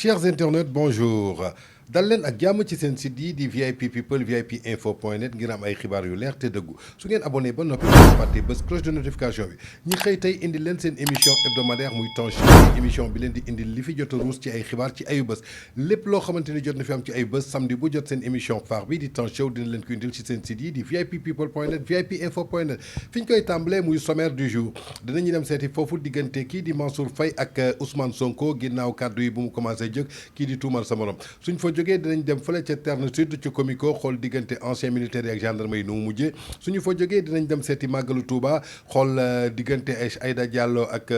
Chers internautes, bonjour. dal leen ak jàmm ci seen site yi di VIP people VIP info point net ngir am ay xibaar yu leer te dëggu su ngeen abonné ba noppi ngeen fàtte bés cloche de notification bi ñi xëy tey indi leen seen émission hebdomadaire muy Tanche émission bi leen di indi li fi jot a ruus ci ay xibaar ci ayu bés lépp loo xamante ni jot na fi am ci ay bés samedi bu jot seen émission phare bi di Tanche Show dina leen ko indil ci seen site yi di VIP people point net VIP info point net fi ñu koy tàmbalee muy sommaire du jour dinañu dem seeti foofu diggante kii di Mansour Faye ak Ousmane Sonko ginnaaw kàddu yi bu mu commencé jóg kii di tuumal sa morom suñ fa jógee dinañ dem fële ca Terre Sud ci Comico xool diggante ancien militaire yi ak gendarme yi nu mu mujjee suñu fa jógee dinañ dem seeti màggalu Touba xool diggante Aïda Diallo ak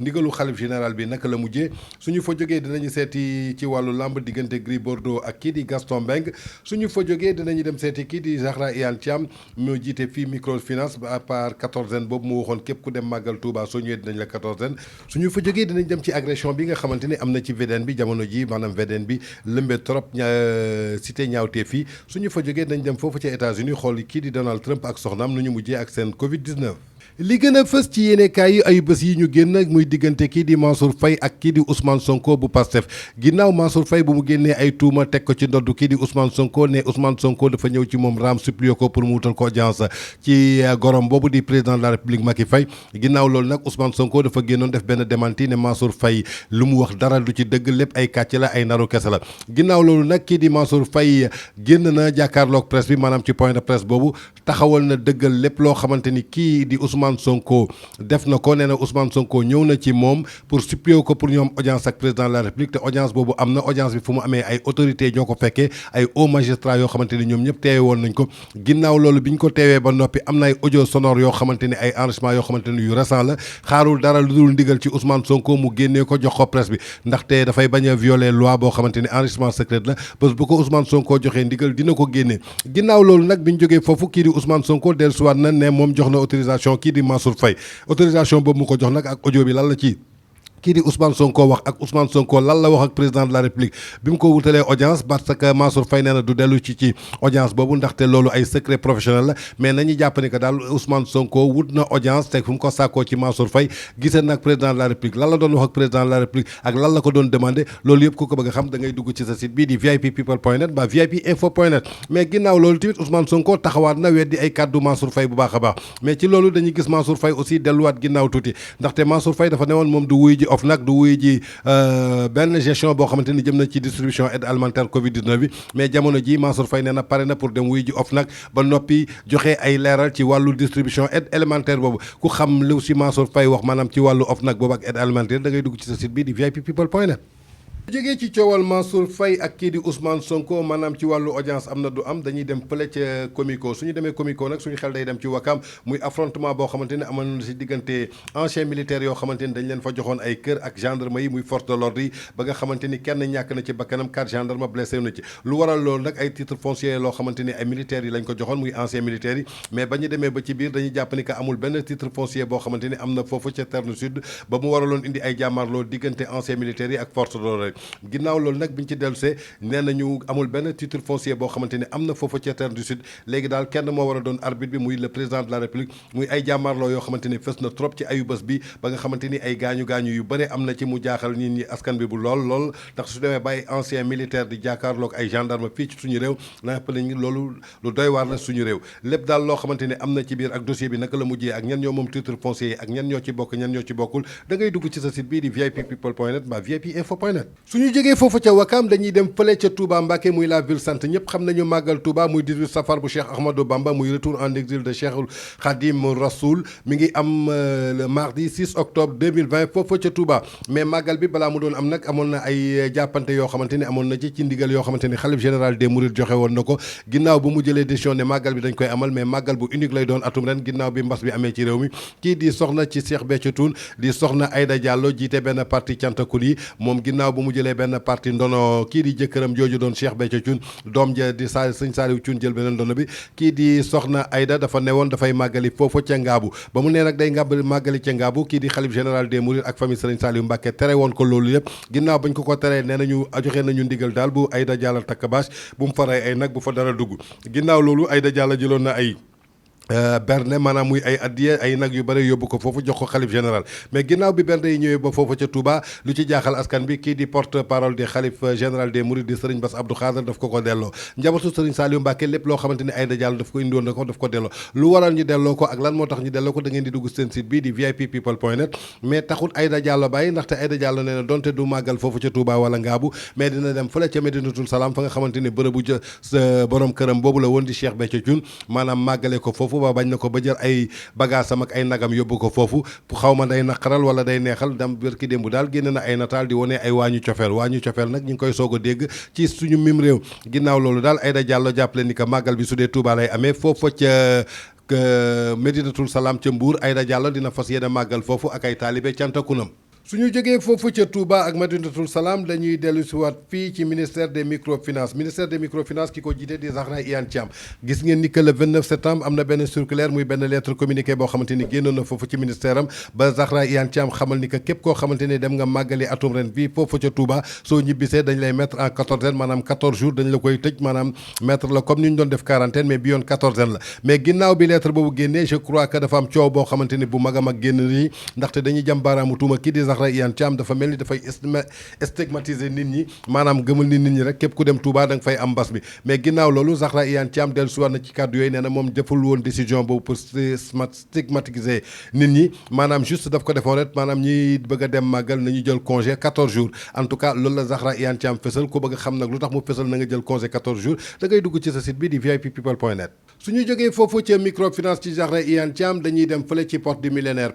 ndigalu xalif général bi naka la mujjee suñu fa jógee dinañu seeti ci wàllu lamb diggante Gris Bordeaux ak kii di Gaston Mbengue suñu fa jógee dinañu dem seeti kii di Zahra Iyane Thiam mu jiite fii microfinance à part quatorzaine boobu mu waxoon képp ku dem màggal Touba soo ñëwee dinañ la quatorzaine suñu fa jógee dinañ dem ci agression bi nga xamante ni am na ci VDN bi jamono ji maanaam VDN bi lëmbe trop cité ñaawtee fii suñu fa jógee dañ dem foofu ci États-Unis xool kii di Donald Trump ak soxnaam nu ñu mujjee ak seen Covid 19. li gën a fës ci yéenekaay yi ay bés yi ñu génn muy diggante kii di Mansour Faye ak kii di Ousmane Sonko bu Pastef ginnaaw Mansour Faye bu mu génnee ay tuuma teg ko ci ndodd kii di Ousmane Sonko ne Ousmane Sonko dafa ñëw ci moom raam supplié ko pour mu wutal ko audience ci gorom boobu di président de la République Macky Faye ginnaaw loolu nag Ousmane Sonko dafa génnoon def benn démenti ne Mansour Faye lu mu wax dara du ci dëgg lépp ay kàcc la ay naru kese la ginnaaw loolu nag kii di Mansour Faye génn na jàkkaarloog presse bi maanaam ci point de presse boobu taxawal na dëggal lépp loo xamante ni kii di Ousmane Sonko def na ko nee na Ousmane Sonko ñëw na ci moom pour supplier ko pour ñu am audience ak président de la République te audience boobu am na audience bi fu mu amee ay autorités ñoo ko fekkee ay hauts magistrats yoo xamante ni ñoom ñëpp teewe woon nañ ko ginnaaw loolu bi ñu ko teewee ba noppi am na ay audio sonore yoo xamante ni ay enregistrement yoo xamante ni yu récent la xaarul dara lu dul ndigal ci Ousmane Sonko mu génnee ko jox ko presse bi ndaxte dafay bañ a violer loi boo xamante ni enregistrement secret la bés bu ko Ousmane Sonko joxee ndigal dina ko génnee ginnaaw loolu nag bi ñu jógee foofu kii di Ousmane Sonko dellusiwaat na ne moom jox na autorisation kii di Mansour Faye autorisation boobu mu ko jox nag ak audio bi lan la ci kii di Ousmane Sonko wax ak Ousmane Sonko lan la wax ak président de la République bi mu ko wutalee audience parce que Mansour Faye nee na du dellu ci audience boobu ndaxte loolu ay secret professionnel la mais nañu jàpp ni que daal Ousmane Sonko wut na audience te fu mu ko sàkkoo ci Mansour Faye gisee nag président de la République lan la doon wax ak président de la République ak lan la ko doon demandé loolu yëpp ku ko bëgg a xam da ngay dugg ci sa site bii di VIP people point net ba VIP info point net mais ginnaaw loolu tamit Ousmane Sonko taxawaat na weddi ay kàddu Mansour Faye bu baax a baax mais ci loolu dañuy gis Mansour Faye aussi delluwaat ginnaaw tuuti ndaxte Mansour Faye dafa newoon moom du wuy ji OFNAC du wuy ji benn gestion boo xamante ni jëm na ci distribution aide alimentaire Covid 19 bi mais jamono ji Mansour Faye nee na pare na pour dem wuy ji OFNAC ba noppi joxe ay leeral ci wàllu distribution aide alimentaire boobu ku xam lu si Mansour Faye wax maanaam ci wàllu OFNAC boobu ak aide alimentaire da ngay dugg ci sa site bi di VIP people point net jógee ci coowal Mansour Faye ak kii di Ousmane Sonko maanaam ci wàllu audience am na du am dañuy dem fële ca Comico suñu demee Comico nag suñu xel day dem ci Wakam muy affrontement boo xamante ne amoon na si diggante ancien militaire yoo xamante ni dañ leen fa joxoon ay kër ak gendarme yi muy force de l'ordre yi ba nga xamante ni kenn ñàkk na ci bakkanam 4 gendarme blessé na ci lu waral loolu nag ay titre foncier loo xamante ni ay militaires yi lañ ko joxoon muy ancien militaires yi mais ba ñu demee ba ci biir dañuy jàpp ni que amul benn titre foncier boo xamante ni am na foofu ca Terre Sud ba mu waraloon indi ay jàmmaarloo diggante ancien militaires yi ak force de l'ordre ginnaaw loolu nag bi ñu ci dellusee nee nañu amul benn titre foncier boo xamante ni am na foofu ca Terre du Sud léegi daal kenn moo war a doon arbitre bi muy le président de la République muy ay jàmmaarloo yoo xamante ni fës na trop ci ayu bés bi ba nga xamante ni ay gaañu-gaañu yu bëri am na ci mu jaaxal nit ñi askan bi bu lool ndax su demee bàyyi ancien militaire di jàkkaarloog ay gendarme fii ci suñu réew naa pële ñi loolu lu doy waar la suñu réew lépp daal loo xamante ni am na ci biir ak dossier bi naka la mujjee ak ñan ñoo moom titre foncier yi ak ñan ñoo ci bokk ñan ñoo ci bokkul da ngay dugg ci sa site bii di VIP people point net mbaa VIP info point net suñu jógee foofu ca Wakam dañuy dem fële ca Touba Mbacké muy la ville sainte ñëpp xam nañu màggal Touba muy 18 safar bu Cheikh Ahmadou Bamba muy retour en exil de Cheikhul Khadim Rasoul mi ngi am le mardi 6 octobre 2020 foofu ca Touba mais màggal bi balaa mu doon am nag amoon na ay jàppante yoo xamante ni amoon na ci ndigal yoo xamante ni xalif général des Mourides joxe woon na ko ginnaaw bu mu jëlee décision ne màggal bi dañ koy amal mais màggal bu unique lay doon atum ren ginnaaw bi mbas bi amee ci réew mi kii di soxna ci Cheikh Béthio Thioune di soxna Aïda Diallo jiite benn parti cantakul yi moom ginnaaw bu mu jëlee benn parti ndono kii di jëkkëram jooju doon Cheikh Béthio Thioune doom ja di sëñ Saliou Thioune jël beneen ndono bi kii di soxna Aïda dafa newoon dafay màggali foofu ca Ngaabu ba mu nee nag day màggali ca Ngaabu kii di xalif général des Mourides ak famille Serigne Saliou Mbacké tere woon ko loolu yëpp ginnaaw bañ ko teree nee nañu joxe nañu ndigal daal bu Aïda Diallo takk bâche bu mu fa rey ay nag bu fa dara dugg ginnaaw loolu Aïda Diallo jëloon na ay berne maanaam muy ay addiye ay nag yu bëri yóbbu ko foofu jox ko xalif général mais ginnaaw bi berne yi ñëwee ba foofu ca Touba lu ci jaaxal askan bi kii di porte parole des xalif général des mourides di Serigne Bass Abdou Khadre daf ko delloo njabootu Serigne Saliou Mbacké lépp loo xamante ni Aïda Diallo daf ko indiwoon na ko daf ko delloo lu waral ñu delloo ko ak lan moo tax ñu delloo ko da ngeen di dugg seen site bii di vippeople.net mais taxul Aïda Diallo bàyyi ndaxte Aïda Diallo nee na donte du màggal foofu ca Touba wala Ngaabu mais dina dem fële ca Medinatul Salaam fa nga xamante ni bërëbu sa borom këram boobu la woon di Cheikh Béthio Thioune maanaam màggale ko foofu ba bañ na ko ba jël ay bagaasam ak ay nagam yóbbu ko foofu xaw ma day naqaral wala day neexal dam bërki démb daal génn na ay nataal di wane ay waañu cofeel nag ñu ngi koy soog a dégg ci suñu mim réew ginnaaw loolu daal Aïda Diallo jàppale ni que màggal bi su dee Touba lay amee foofa ca Medinatul Salaam ca Mbour Aïda Diallo dina fas yéene màggal foofu ak ay taalibe cantakunam suñu jógee foofu ca Touba ak Madinatul Salaam dañuy dellu si waat fii ci ministère des microfinances ki ko jiite di Zahra Iyane Thiam gis ngeen ni que le 29 septembre am na benn circulaire muy benn lettre communiqué boo xamante ni génnoon na foofu ci ministère am ba Zahra Iyane Thiam xamal ni que képp koo xamante ni dem nga màggali atum ren bii foofu ca Touba soo ñibbisee dañ lay mettre en quatorzaine maanaam 14 jours dañ la koy tëj maanaam mettre la comme ni ñu doon def quarantaine mais bi yoon quatorzaine la mais ginnaaw bi lettre boobu génnee je crois que dafa am coow boo xamante ni bu mag a mag génn nii ndaxte dañuy jëm baaraamu tuuma kii di Zahra Iyane Thiam dafa mel ni dafay stigmatiser nit ñi maanaam gëmal ni nit ñi rek képp ku dem Touba da nga fay am mbas mi mais ginnaaw loolu Zahra Iyane Thiam dellu si war na ci kàddu yooyu nee na moom deful woon décision boobu pour stigmatiser nit ñi maanaam juste daf ko defoon rek maanaam ñi bëgg a dem màggal nañu jël congé 14 jours en tout cas loolu la Zahra Iyane Thiam fësal ku bëgg a xam nag lu tax mu fësal na nga jël congé 14 jours da ngay dugg ci sa site bi di vippeople.net suñu jógee foofu ca microfinance ci Zahra Iyane Thiam dañuy dem fële ci porte du millénaire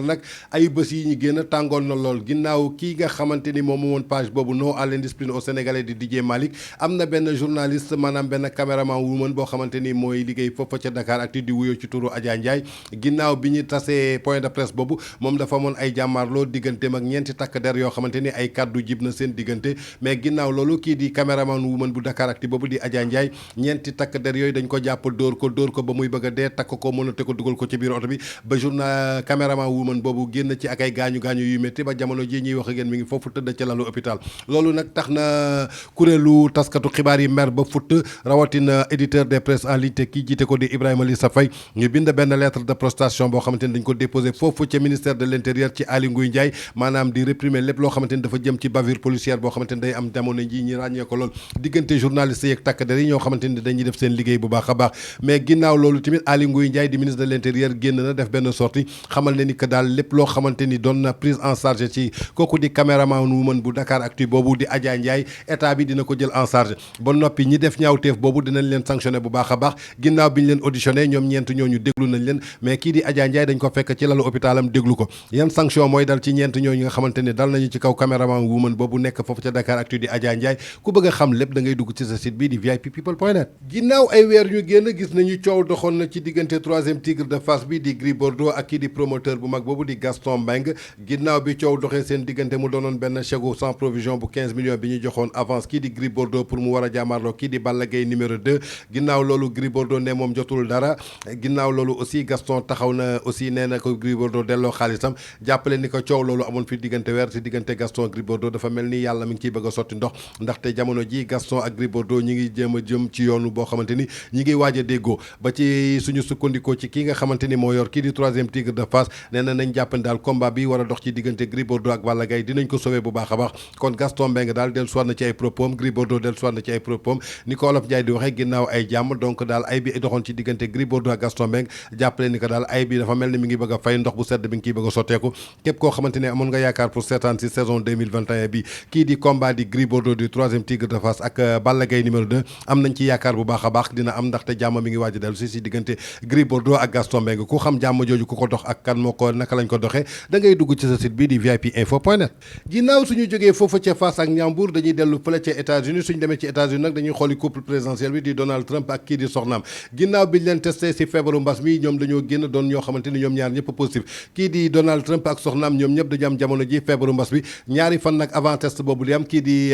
nag ay bés yi ñu génn tàngoon na lool ginnaaw kii nga xamante ni moom moomoon page boobu non à l'indiscipline au Sénégalais di DJ Malick am na benn journaliste maanaam benn caméraman woman boo xamante ni mooy liggéey foofa ca Dakar ak di wuyoo ci turu Adja Ndiaye ginnaaw bi ñu tasee point de presse boobu moom dafa amoon ay jàmmaarloo digganteem ak ñeenti takk der yoo xamante ni ay kàddu jib na seen diggante mais ginnaaw loolu kii di caméraman woman bu Dakar ak boobu di Adja Ndiaye ñeenti takk der yooyu dañ ko jàpp dóor ko ba muy bëgg a dee takk ko mënate ko dugal ko ci biir oto bi ba journal caméraman woman boobu génn ci ak ay gaañu yu métti ba jamono ji ñuy wax ak yéen mi ngi foofu tëdd ca lalu hôpital loolu nag tax na kuréelu taskatu xibaar yi mer ba futt rawatina éditeur des presse en ligne te kii jiite ko di Ibrahima Lissa Faye ñu bind benn lettre de protestation boo xamante ni dañ ko déposé foofu ca ministère de l'intérieur ci Aly Ngouille Ndiaye maanaam di réprimer lépp loo xamante ni dafa jëm ci bavure policière boo xamante ni day am jamono ji ñi ràññee ko lool diggante journalistes yeeg takk der yi ñoo xamante ni dañuy def seen liggéey bu baax a baax mais ginnaaw loolu tamit Aly Ngouille Ndiaye di ministre de l'intérieur génn na def benn sortie xamal ne ni que daal lépp loo xamante ni doon na prise en charge ci kooku di caméraman woman bu Dakaractu boobu di Adja Ndiaye état bi dina ko jël en charge ba noppi ñi def ñaawteef boobu dinañ leen sanctionné bu baax a baax ginnaaw bi ñu leen auditionné ñoom ñeent ñooñu déglu nañ leen mais kii di Adja Ndiaye dañ ko fekk ci lalu hôpitalam déglu ko yan sanction mooy dal ci ñeent ñooñu nga xamante ne dal nañu ci kaw caméraman woman boobu nekk foofu ca Dakaractu di Adja Ndiaye ku bëgg a xam lépp da ngay dugg ci sa site bi di vippeople.net ginnaaw ay weer ñu génn gis nañu coow doxoon na ci diggante troisième tigre de Fass bi di Gris Bordeaux ak kii di promoteur bu mag boobu di Gaston Mbengue ginnaaw bi coow doxee seen diggante mu doonoon benn chèque sans provision bu 15 millions bi ñu joxoon avance kii di Gris Bordeaux pour mu war a jàmmarloo kii di Balla Gaye numéro 2 ginnaaw loolu Gris Bordeaux ne moom jotul dara ginnaaw loolu aussi Gaston taxaw na aussi nee na ko Gris Bordeaux delloo xaalisam jàppale ni ko coow loolu amoon fi diggante weer si diggante Gaston Gris Bordeaux dafa mel ni yàlla mi ngi ciy bëgg a sotti ndox ndaxte jamono ji Gaston ak Gris Bordeaux ñi ngi jëm ci yoonu boo xamante ni ñi ngi waaj a déggoo ba ci suñu sukkandikoo ci kii nga xamante ni moo yor kii di troisième tigre de Fass nee na nañ jàpp daal combat bi war a dox ci diggante Gris Bordeaux ak Balla Gaye dinañ ko sauver bu baax a baax kon Gaston Mbengue daal dellu soit na ci ay propos Gris Bordeaux dellu soit na ci ay propos ni ko Olof Ndiaye di waxee ginnaaw ay jàmm donc daal ay bi doxoon ci diggante Gris Bordeaux ak Gaston Mbengue jàppale ni ko daal ay bi dafa mel ni mi ngi bëgg a fay ndox bu sedd bi ngi kiy bëgg a sotteeku képp koo xamante ne amoon nga yaakaar pour seetaan si saison 2021 bi kii di combat di Gris Bordeaux du troisième tigre de Fass ak Balla Gaye numéro 2 am nañ ci yaakaar bu baax a baax dina am ndaxte jàmm mi ngi waaj a dellu si diggante Gris Bordeaux ak Gaston Mbengue ku xam jàmm jooju ku ko dox ak kan moo ko naka lañ ko doxee da ngay dugg ci sa site bii di vipinfo.net ginnaaw suñu jógee foofu ca Fass ak Ndiambour dañuy dellu fële ca États-Unis suñu demee ci États-Unis nag dañuy xooli couple présidentiel bi di Donald Trump ak kii di soxnaam ginnaaw biñ leen testé si feebaru mbas mi ñoom dañoo génn doon ñoo xamante ni ñoom ñaar ñëpp positif kii di Donald Trump ak soxnaam ñoom ñëpp dañu am jamono ji feebaru mbas bi ñaari fan nag avant test boobu li am kii di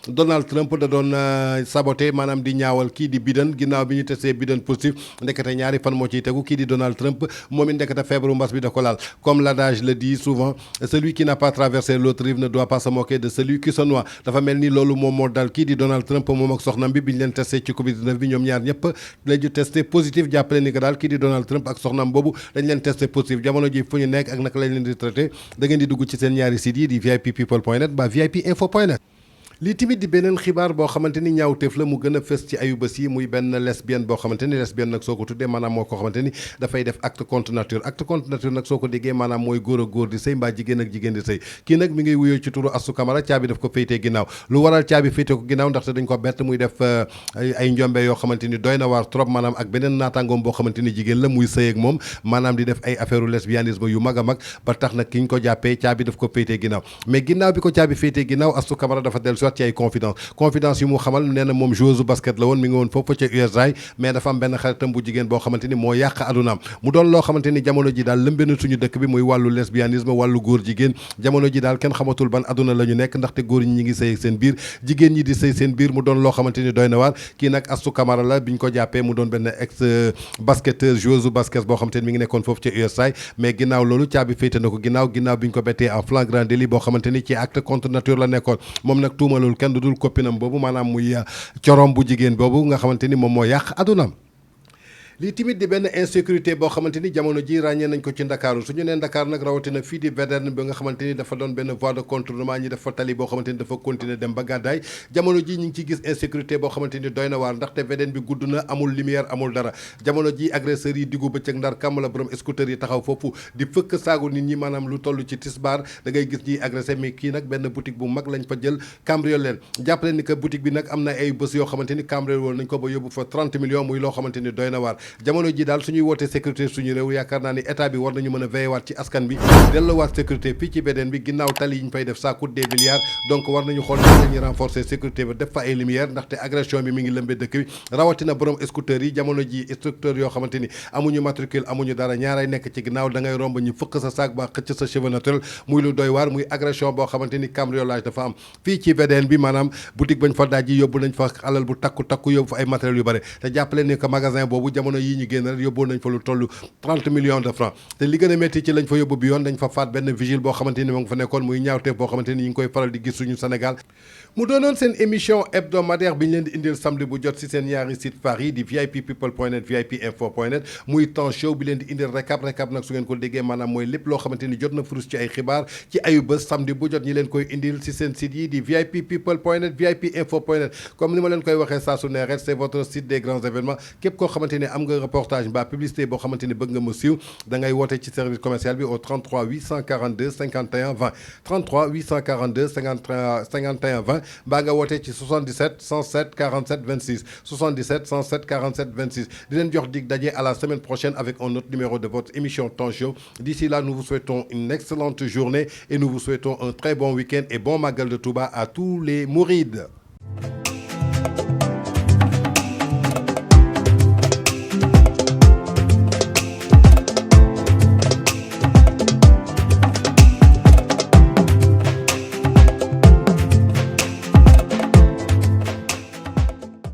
Donald Trump da doon saboté maanaam di ñaawal kii di Biden ginnaaw bi ñu testé testé bi doon positif ndekete ñaari fan moo ciy tegu kii di Donald Trump moom it ndekete feebaru mbas bi da ko laal comme l'adage le dit souvent celui qui n'a pas traversé l'autre rive ne doit pas se moquer de celui qui se noie dafa mel ni loolu moom moo dal kii di Donald Trump moom ak soxnam bi biñ leen testé ci Covid 19 bi ñoom ñaar ñëpp lañu testé positif jàppale ni que daal kii di Donald Trump ak soxnam boobu dañ leen testé positif jamono ji fu ñu nekk ak naka lañ leen di traité da ngeen di dugg ci seen ñaari sites yi di vippeople.net ba vipinfo.net lii tamit di beneen xibaar boo xamante ni ñaawteef la mu gën a fës ci ayubés yi muy benn lesbienne boo xamante ni lesbienne nag soo ko tuddee maanaam moo ko xamante ni dafay def acte contre nature nag soo ko déggee maanaam mooy góor ak góor di sëy mbaa jigéen ak jigéen di sëy kii nag mi ngay wuyoo ci turu Astou Camara caabi daf ko féetee ginnaaw lu waral caabi féete ko ginnaaw ndaxte dañ ko bett muy def ay njombe yoo xamante ni doy na waar trop maanaam ak beneen naataangoom boo xamante ni jigéen la muy sëy ak moom maanaam di def ay affaire lesbianisme yu mag a mag ba tax nag ki ñu ko jàppee caabi daf ko féetee ginnaaw mais ginnaaw bi ko caabi féetee ginnaaw Astou Camara dafa dellu soit ci ay confidence yu mu xamal nee na moom joueuse basket la woon mi ngi woon foofu ca USA mais dafa am benn xaritam bu jigéen boo xamante ni moo yàq adunaam mu doon loo xamante ni jamono ji daal lëmbe na suñu dëkk bi muy wàllu lesbianisme wàllu góor jigéen jamono ji daal kenn xamatul ban aduna la ñu nekk ndaxte góor ñi ngi sëy seen biir jigéen ñi di sëy seen biir mu doon loo xamante ni doy na waar kii nag Astou Camara la biñ ko jàppee mu doon benn ex basketteur joueuse basket boo xamante ni mi ngi nekkoon foofu ca USA mais ginnaaw loolu caabi féete na ko ginnaaw biñ ko bettee en flagrant délit boo xamante ni ci acte contre nature la nekkoon moom nag tuumalul kenn du dul copinam boobu maanaam muy corom bu jigéen boobu nga xamante ni moom moo yàq adunaam lii tamit di benn insécurité boo xamante ni jamono ji ràññee nañ ko ci Ndakaaru suñu nee Ndakaar nag rawatina fii di Védène bi nga xamante ni dafa doon benn voie de contournement ñi dafa tali boo xamante ni dafa continuer dem ba gàddaay jamono ji ñu ngi ciy gis insécurité boo xamante ni doy na waar ndaxte Védène bi gudd na amul lumière amul dara jamono ji agresseurs yi diggu bëccëg ndar kàmm la borom scooter yi taxaw foofu di fëkk saagu nit ñi maanaam lu toll ci tisbaar da ngay gis ñiy agressé mais kii nag benn boutique bu mag lañ fa jël cambriole leen jàppale ni que boutique bi nag am na ay bés yoo xamante ni cambriole woon nañ ko ba yóbbu fa 30 millions muy loo xamante ni doy na waar jamono ji daal suñuy wootee sécurité suñu réew yaakaar naa ni état bi war nañu mën a veillewaat ci askan bi delluwaat sécurité fii ci Védène bi ginnaaw tali yi ñu fay def ça coûte des milliards donc war nañu xool nan la ñuy renforcer sécurité bi def fa ay lumière ndaxte agression bi mi ngi lëmbee dëkk bi rawatina borom scooter yi jamono ji instructeur yoo xamante ni amuñu matricule amuñu dara ñaaray nekk ci ginnaaw da ngay romb ñu fëkk sa sac ba xëcc sa cheveux naturel muy lu doy waar muy agression boo xamante ni cambriolage dafa am fii ci Védène bi maanaam boutique bañ fa daaj yi yóbbu nañ fa alal bu takku yóbbu fa ay matériels yu bëri te jàppale ni que magasin boobu jamono yii ñu génn rek yóbbu nañ fa lu toll 30 millions de francs te li gën a métti ci lañ fa yóbbu bi yoon dañ fa faat benn vigile boo xamante ni moo ngi fa nekkoon muy ñaawteef boo xamante ni ñu ngi koy faral di gis suñu Sénégal mu doonoon seen émission hebdomadaire bi ñu leen di indil samedi bu jot si seen ñaari site phare yi di vippeople.net vipinfo.net muy temps show bi leen di indil récap nag su ngeen ko déggee maanaam mooy lépp loo xamante ni jot na furus ci ay xibaar ci ayu bés samedi bu jot ñi leen koy indil si seen site yi di vippeople.net vipinfo.net comme ni ma leen koy waxee saa su ne rek c'est votre site des grands événements képp koo xamante ni am nga reportage mbaa publicité boo xamante ni bëgg nga mu siiw da ngay woote ci service commercial bi au 33 842 51 20 33 842 51 20 mbaa nga woote ci 77 107 47 26 77 107 47 26 di leen jox dig daje à la semaine prochaine avec un autre numéro de votre émission Temps Show. D'ici là, nous vous souhaitons une excellente journée et nous vous souhaitons un très bon week-end et bon Magal de Touba à tous les mourides.